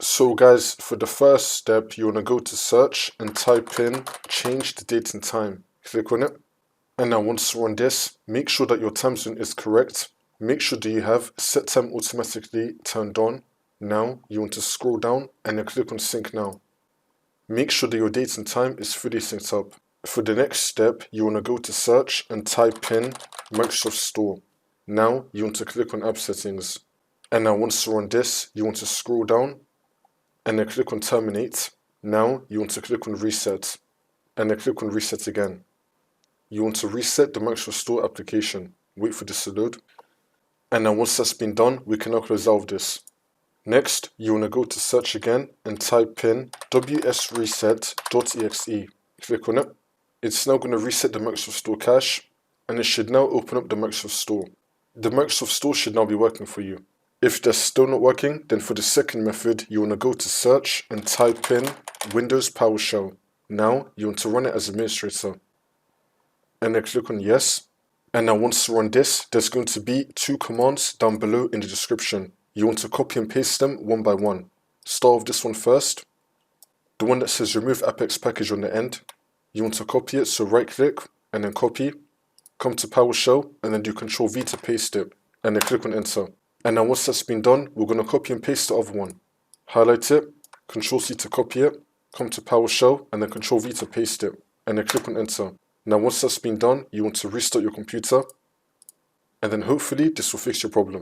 So guys, for the first step, you want to go to search and type in change the date and time. Click on it. And now once you're on this, make sure that your time zone is correct. Make sure that you have set time automatically turned on. Now you want to scroll down and then click on sync now. Make sure that your date and time is fully synced up. For the next step, you want to go to search and type in Microsoft Store. Now you want to click on app settings. And now once you're on this, you want to scroll down and then click on terminate. Now you want to click on reset and then click on reset again. You want to reset the Microsoft Store application. Wait for this to load. And now once that's been done, we can now resolve this. Next, you want to go to search again and type in wsreset.exe. Click on it. It's now going to reset the Microsoft Store cache, and it should now open up the Microsoft Store. The Microsoft Store should now be working for you. If that's still not working, then for the second method, you want to go to search and type in Windows PowerShell. Now, you want to run it as administrator. And then click on yes. And now once you're on this, there's going to be 2 commands down below in the description. You want to copy and paste them one by one. Start with this one first. The one that says Remove-AppxPackage on the end. You want to copy it, so right click and then copy. Come to PowerShell and then do Ctrl V to paste it. And then click on enter. And now once that's been done, we're going to copy and paste the other one. Highlight it, Ctrl C to copy it. Come to PowerShell and then Ctrl V to paste it. And then click on enter. Now once that's been done, you want to restart your computer. And then hopefully this will fix your problem.